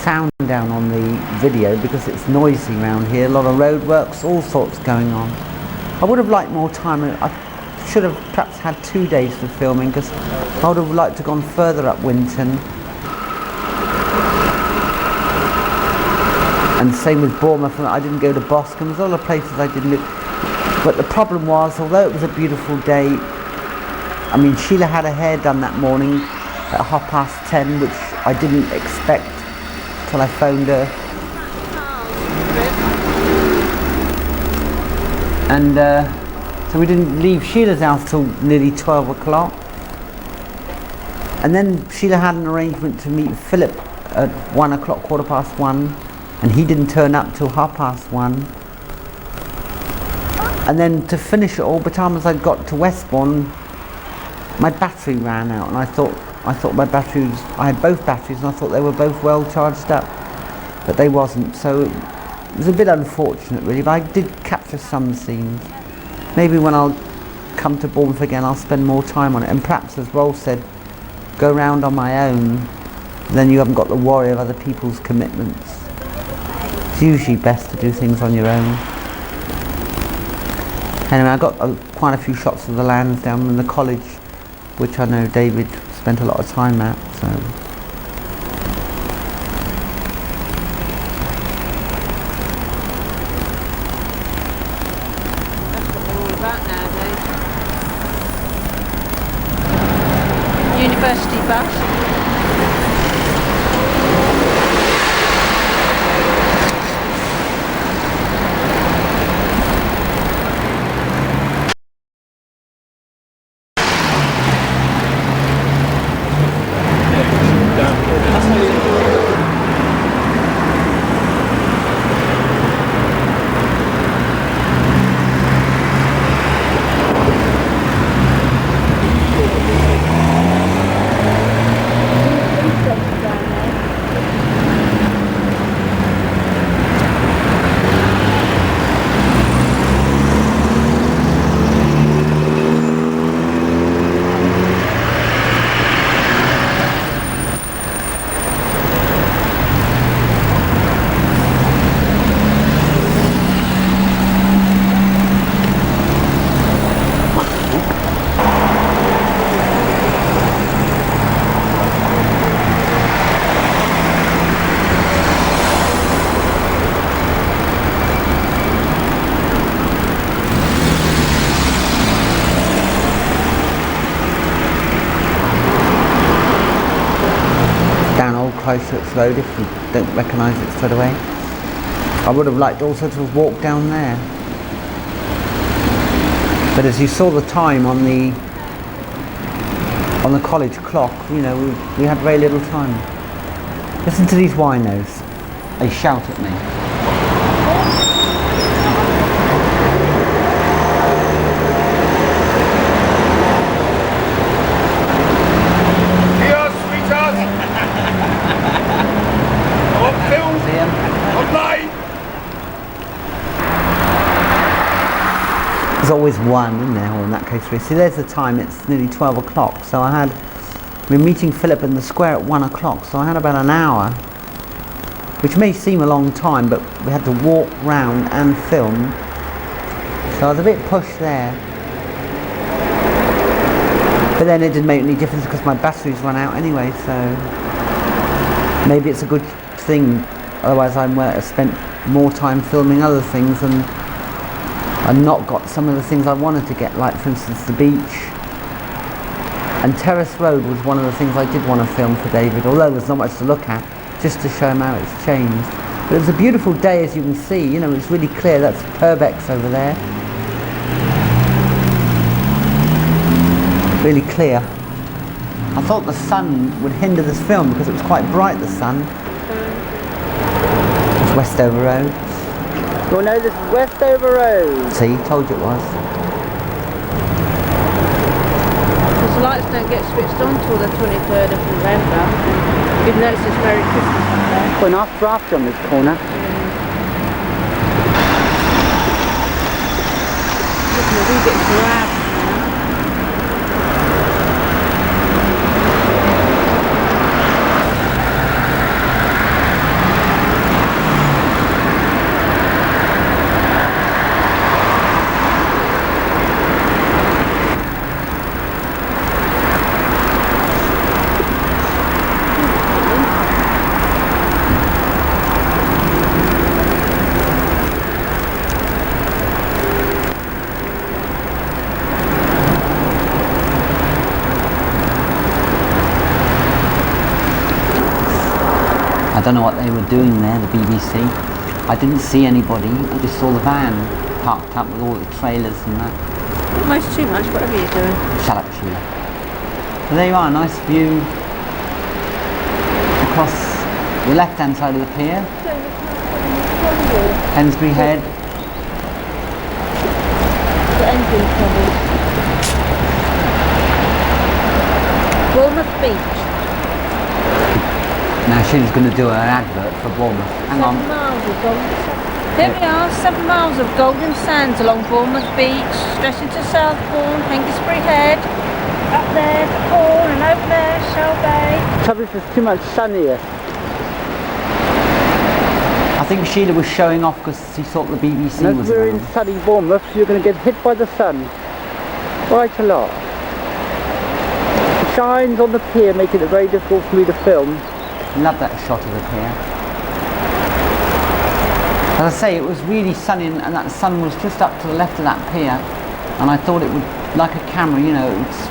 sound down on the video because it's noisy around here, a lot of roadworks, all sorts going on. I would have liked more time. I should have perhaps had 2 days for filming because I would have liked to have gone further up Winton. And same with Bournemouth. I didn't go to Boscombe. There's all the places I didn't do. But the problem was, although it was a beautiful day, I mean, Sheila had her hair done that morning at 10:30, which I didn't expect till I phoned her. And so we didn't leave Sheila's house till nearly 12 o'clock. And then Sheila had an arrangement to meet Philip at 1 o'clock, 1:15. And he didn't turn up till 1:30. And then to finish it all, by the time as I got to Westbourne, my battery ran out, and I thought my batteries, I had both batteries, and I thought they were both well charged up, but they wasn't. So it was a bit unfortunate, really. But I did capture some scenes. Maybe when I'll come to Bournemouth again, I'll spend more time on it, and perhaps, as Rolf said, go round on my own. Then you haven't got the worry of other people's commitments. It's usually best to do things on your own. Anyway, I got quite a few shots of the lands down in the college, which I know David spent a lot of time at. So. That's what they're all about nowadays. University bus. Christchurch Road, if you don't recognise it straight away. I would have liked also to have walked down there. But as you saw the time on the college clock, you know, we had very little time. Listen to these winos. They shout at me. There's always one in there, or in that case three. See, there's the time, it's nearly 12 o'clock, so we're meeting Philip in the square at 1 o'clock, so I had about an hour, which may seem a long time, but we had to walk round and film, so I was a bit pushed there. But then it didn't make any difference because my batteries ran out anyway, so maybe it's a good thing, otherwise I might have spent more time filming other things and not got some of the things I wanted to get, like for instance the beach. And Terrace Road was one of the things I did want to film for David, although there's not much to look at, just to show him how it's changed. But it was a beautiful day, as you can see, you know, it's really clear. That's Purbeck's over there. Really clear. I thought the sun would hinder this film because it was quite bright, the sun. It's Westover Road. Well, no, this is Westover Road. See, told you it was. The lights don't get switched on till the 23rd of November. You've noticed it's Merry Christmas up there. Well, an after on this corner. Looking a wee bit drab now. I don't know what they were doing there, the BBC. I didn't see anybody, I just saw the van parked up with all the trailers and that. Almost too much, whatever you're doing. Shut up, Sheila. So there you are, nice view across the left-hand side of the pier. Hensbury Head. The engine trouble. Bournemouth Beach. Now Sheila's going to do her advert for Bournemouth. Hang on. 7 miles of golden sands. Here we are, 7 miles of golden sands along Bournemouth Beach, stretching to Southbourne, Hengistbury Head, up there to Bourne, and over there, Shell Bay. Trouble is there's too much sun here. I think Sheila was showing off because she thought the BBC And was as we're around. in sunny Bournemouth, you're going to get hit by the sun. Quite a lot. The shines on the pier make it very difficult for me to film. Love that shot of the pier. As I say, it was really sunny and that sun was just up to the left of that pier, and I thought it would, like a camera, you know, it's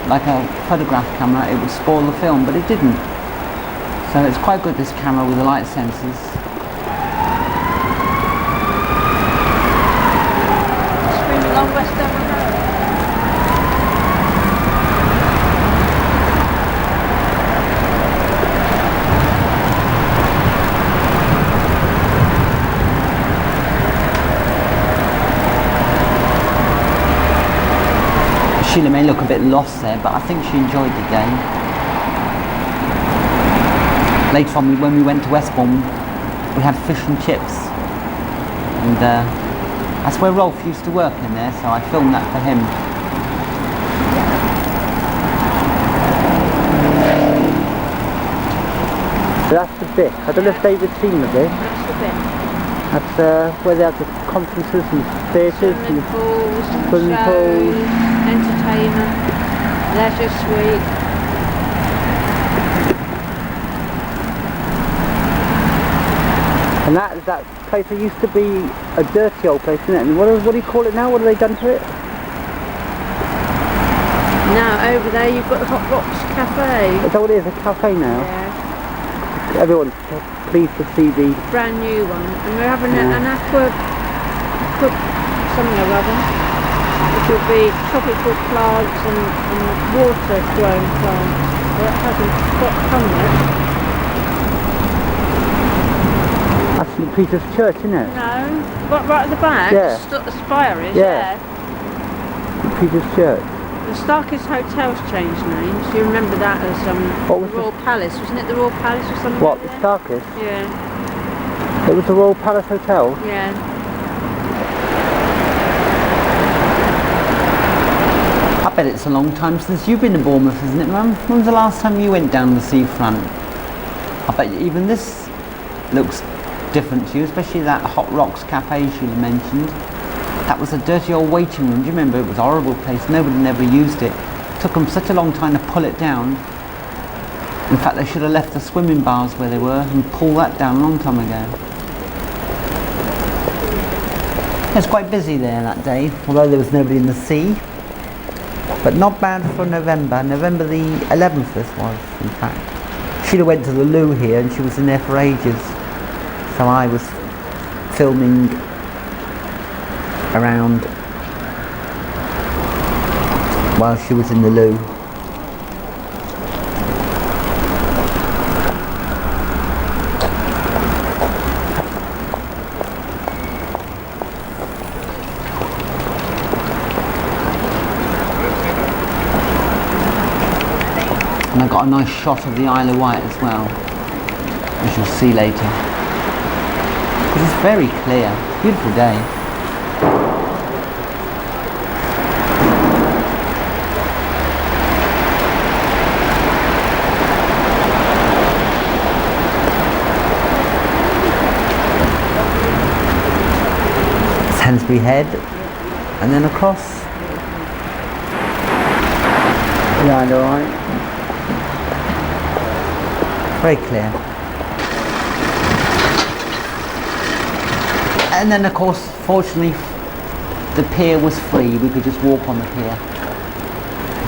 like a photograph camera, it would spoil the film, but it didn't. So it's quite good, this camera with the light sensors. Streaming along West Devon Road. Sheila may look a bit lost there, but I think she enjoyed the day. Later on, when we went to Westbourne, we had fish and chips, and that's where Rolf used to work in there, so I filmed that for him. So that's the bit. I don't know if David's seen the bit. That's the bit. That's where they have the conferences and theatres Swimming and pools, swimming shows, pools. entertainment, leisure suite. And that place, it used to be a dirty old place, isn't it? And what do you call it now? What have they done to it? Now over there you've got the Hot Rocks Cafe. Is that what it is? A cafe now? Yeah, Everyone's pleased to see the... brand new one. And we're having an aqua something or other, which will be tropical plants and water grown plants. Well, that hasn't got come yet. That's St Peter's Church, isn't it? No, right at the back, Yeah. the spire is, Yeah. St Peter's Church. The Starkist Hotel's changed names. You remember that as What the was the- Royal Palace, wasn't it the Royal Palace or something? What, like the that? Starkist? Yeah, It was the Royal Palace Hotel? yeah. I bet it's a long time since you've been to Bournemouth, isn't it, Mum? When was the last time you went down the seafront? I bet even this looks different to you, especially that Hot Rocks Cafe Sheila mentioned. That was a dirty old waiting room. Do you remember? It was a horrible place. Nobody never used it. It took them such a long time to pull it down. In fact, they should have left the swimming bars where they were and pulled that down a long time ago. It was quite busy there that day, although there was nobody in the sea. But not bad for November. November the 11th this was, in fact. Sheila went to the loo here and she was in there for ages. So I was filming around while she was in the loo. And I got a nice shot of the Isle of Wight as well, which you'll see later. Because it's very clear. Beautiful day. It's Hensbury Head, and then across. Yeah, I know, right? Very clear. And then of course, fortunately, the pier was free. We could just walk on the pier.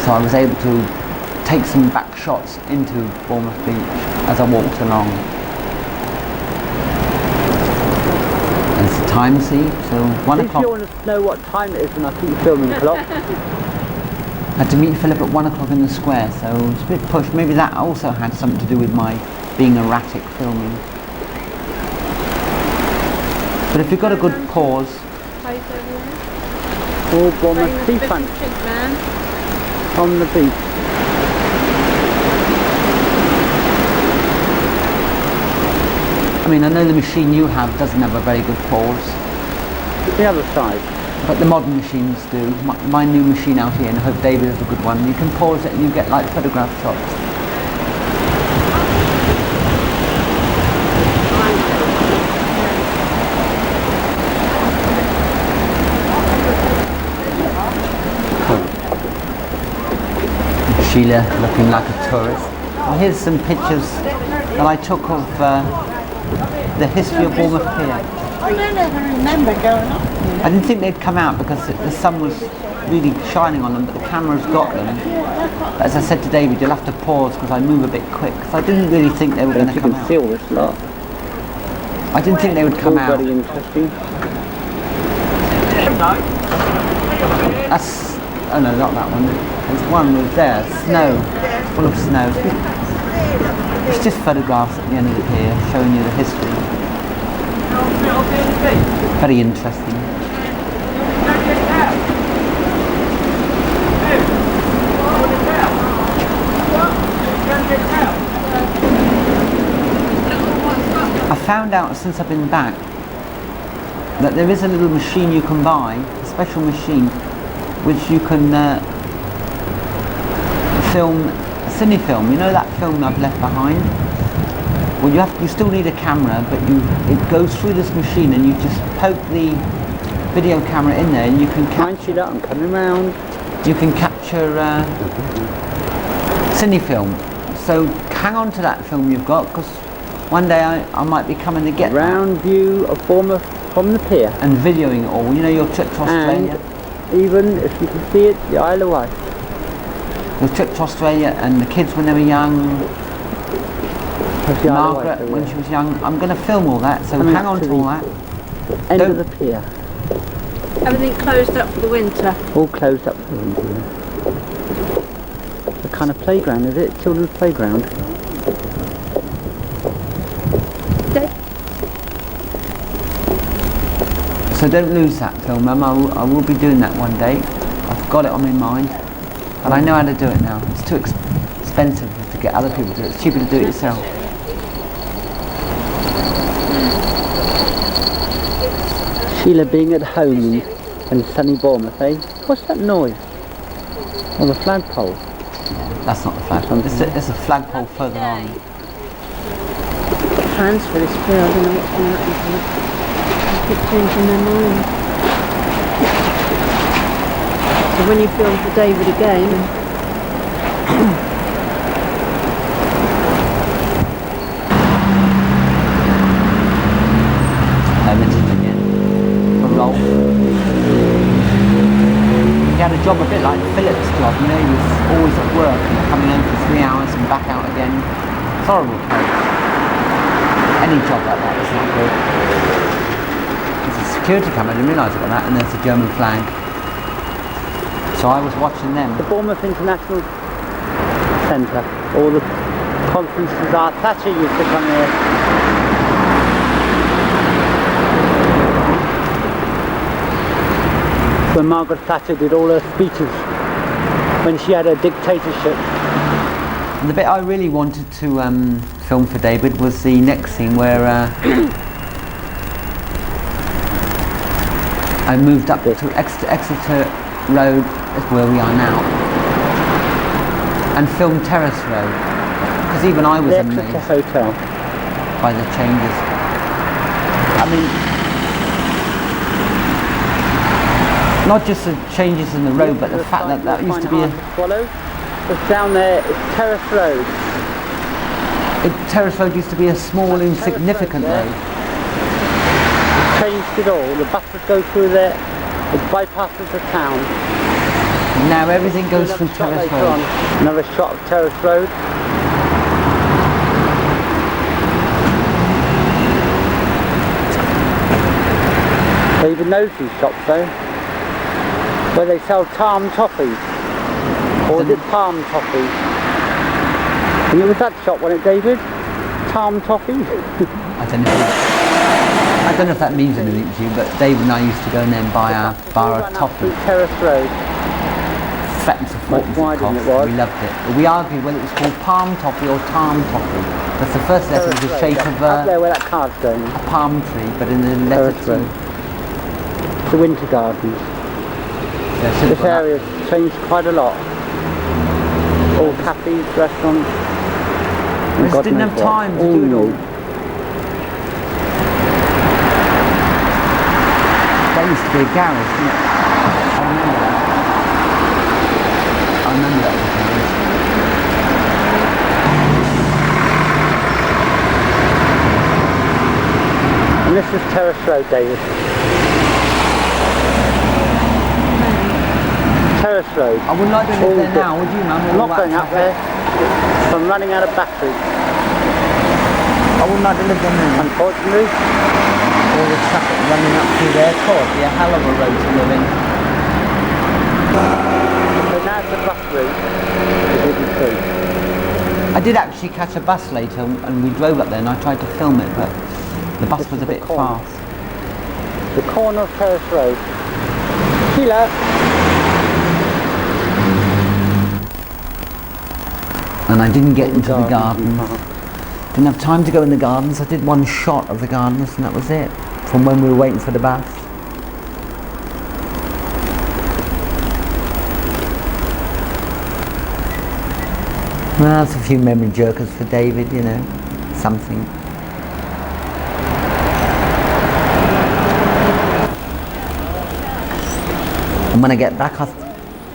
So I was able to take some back shots into Bournemouth Beach as I walked along. time, see? So 1 If o'clock. you want to know what time it is when I keep filming the clock. I had to meet Philip at 1 o'clock in the square, so it's a bit pushed. Maybe that also had something to do with my being erratic filming. But if you've got a good pause, Place over there. All Bournemouth Famous seafront fish and chip man. on the beach. I mean, I know the machine you have doesn't have a very good pause, The other side. but the modern machines do. My new machine out here, and I hope David has a good one, you can pause it and you get like photograph shots. Sheila looking like a tourist. Well, here's some pictures that I took of the history of Bournemouth Pier. I don't ever remember going up there. I didn't think they'd come out because the sun was really shining on them, but the camera's got them. But as I said to David, you'll have to pause because I move a bit quick. Because I didn't really think they were going to You come can out. see all this lot. I didn't think they would come All out. very interesting. That's, oh no, not that one. There's one with there, snow, full of snow. It's just photographs at the end of the pier showing you the history. Very interesting. I found out since I've been back that there is a little machine you can buy, a special machine, which you can film, cinefilm. You know that film I've left behind? Well, you still need a camera, but it goes through this machine and you just poke the video camera in there and you can Mind you that I'm coming round. you can capture cinefilm. So hang on to that film you've got, because one day I might be coming to get that. Round view of Bournemouth from the pier. And videoing it all. You know, your trip to Australia. And even, if you can see it, the Isle of Wight. Your trip to Australia and the kids when they were young. That's the Isle of Wight Margaret over when there. she was young. I'm going to film all that, so Coming hang up on to to all the- that. End Don't- of the pier. Everything closed up for the winter. All closed up for the winter. The kind of playground, is it? Children's playground. So don't lose that film, Mum. I will be doing that one day. I've got it on my mind. And I know how to do it now. It's too expensive to get other people to do it. It's cheaper to do it yourself. Sheila being at home in sunny Bournemouth, eh? What's that noise? Oh, the flagpole. That's not the flagpole. There's a flagpole further on. Plans for this pier, I don't know what's going to happen to it. They keep changing their mind. So when you film for David again, Again. For Rolf. He had a job a bit like Philip's job, you know, he was always at work and coming home for 3 hours and back out again. It's horrible place. Any job like that is not good. There's a security camera, I didn't realise about that, and there's a German flag. So I was watching them. The Bournemouth International Centre. All the conferences are. Thatcher used to come here. When Margaret Thatcher did all her speeches when she had her dictatorship. And the bit I really wanted to film for David was the next scene where I moved up to Exeter Road, is where we are now, and filmed Terrace Road, because even I was The amazed Exeter Hotel. by the changes. I mean, not just the changes in the road, but the fact that that used to be It's down there, it's Terrace Road. Terrace Road used to be a small, insignificant Road, road. It changed it all. The buses go through there, it bypasses the town. Now everything goes Another through shot Terrace later Road. on. Another shot of Terrace Road. David knows these shops though, where they sell Palm toffee. Or is it Palm toffee? And it was that shop, wasn't it, David? Palm toffee? I don't know if that means anything to you, but David and I used to go in there and buy our bar of toffee. Terrace Road. Threatened to fortunes it cost. We loved it. But we argued whether it was called palm toffee or tarm toffee. Because the first letter was the shape of up there where that car's going. a palm tree, but in the letter T. The Winter Gardens. Yeah, this area's changed quite a lot. All cafes, restaurants. We just didn't have time to do it all. That used to be a garage, didn't it? I remember that was a garage. And this is Terrace Road, David. Terrace Road. I wouldn't like to live there now, would you, Mum? I'm not going up there. I'm running out of battery. I wouldn't like to live there now. Unfortunately. All the traffic running up through there, of course, be a hell of a road to live in. So now it's the bus route. I did actually catch a bus later and we drove up there and I tried to film it, but the bus was a bit fast. The corner of Terrace Road. Sheila. And I didn't get into the gardens. Didn't have time to go in the gardens. I did one shot of the gardens and that was it. From when we were waiting for the bus. Well, that's a few memory jerkers for David, you know. Something. And when I get back, I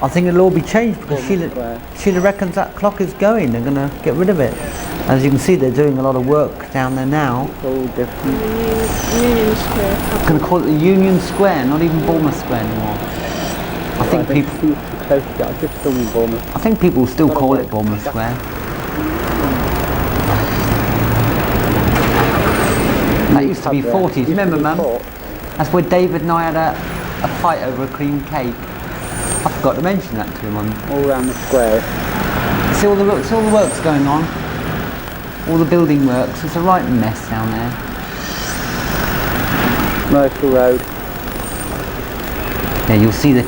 think it'll all be changed because Sheila reckons that clock is going. They're going to get rid of it. As you can see, they're doing a lot of work down there now. It's all different. Union Square. I'm going to call it the Union Square, not even Bournemouth Square anymore. I think people will still call it Bournemouth Square. That used to be 40s. Remember, Mum? That's where David and I had a fight over a cream cake. I forgot to mention that to him. All around the square. See all the works going on. All the building works. It's a right mess down there. Myrtle Road. Yeah, you'll see the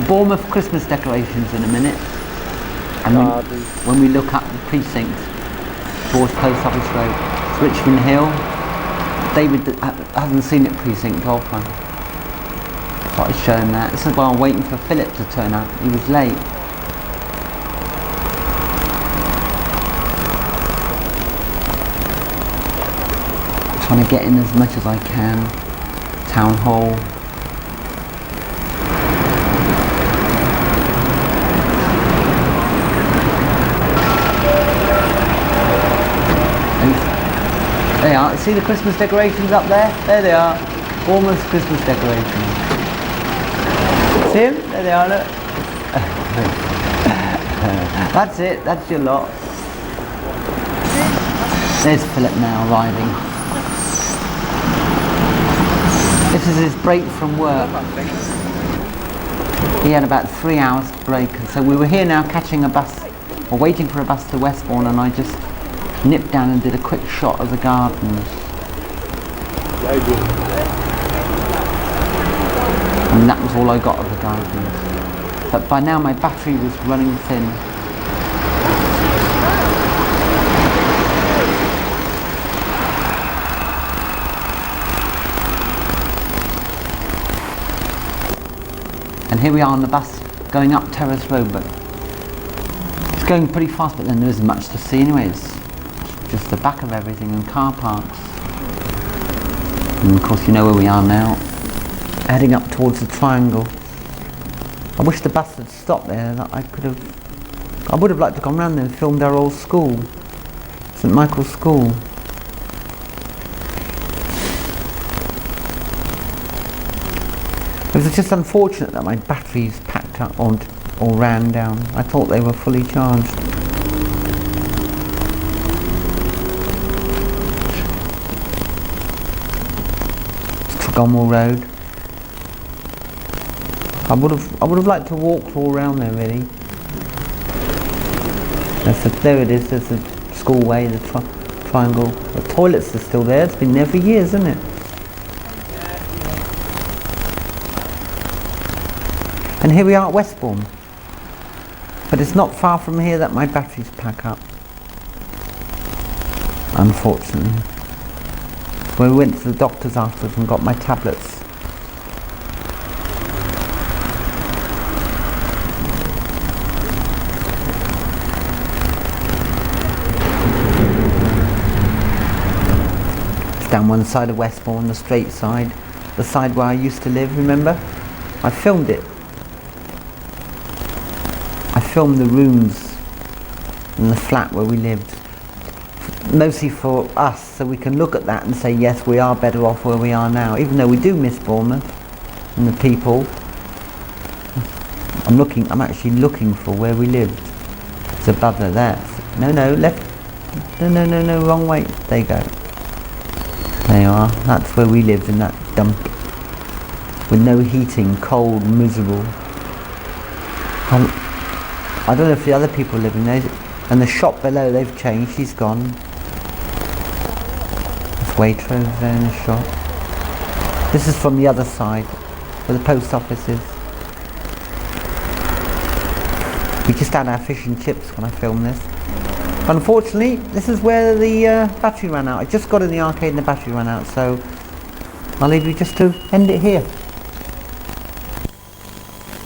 Bournemouth Christmas decorations in a minute. And when we look up the precinct towards Post Office Road, it's Richmond Hill. David hasn't seen it precinct often. Thought I'd show him that. This is while I'm waiting for Philip to turn up. He was late. Trying to get in as much as I can. Town Hall. There they are. See the Christmas decorations up there? There they are. Bournemouth Christmas decorations. See them? There they are, look. That's it. That's your lot. There's Philip now arriving. This is his break from work. He had about 3 hours break, and so we were here now catching a bus, or waiting for a bus to Westbourne, and I just nipped down and did a quick shot of the gardens. And that was all I got of the gardens. But by now my battery was running thin. And here we are on the bus going up Terrace Road, but it's going pretty fast, but then there isn't much to see anyway. It's just the back of everything and car parks. And of course you know where we are now, heading up towards the Triangle. I wish the bus had stopped there. I would have liked to come round there and filmed our old school, St Michael's School. It was just unfortunate that my batteries packed up or ran down. I thought they were fully charged. Gomeril Road. I would have liked to walk all around there really. There it is, there's the schoolway, the triangle. The toilets are still there, it's been there for years, isn't it? And here we are at Westbourne. But it's not far from here that my batteries pack up. Unfortunately. So we went to the doctor's afterwards and got my tablets. Down one side of Westbourne, the straight side, the side where I used to live, remember? I filmed it. I filmed the rooms in the flat where we lived. Mostly for us, so we can look at that and say, yes, we are better off where we are now, even though we do miss Bournemouth and the people. I'm actually looking for where we lived. It's above there. No, left. No, wrong way. There you go. There you are, that's where we lived, in that dump. With no heating, cold, miserable. I don't know if the other people living there, and the shop below, they've changed, she's gone. There's Waitrose there in the shop. This is from the other side, where the post office is. We just had our fish and chips when I filmed this. Unfortunately, this is where the battery ran out. I just got in the arcade and the battery ran out, so I'll leave you just to end it here.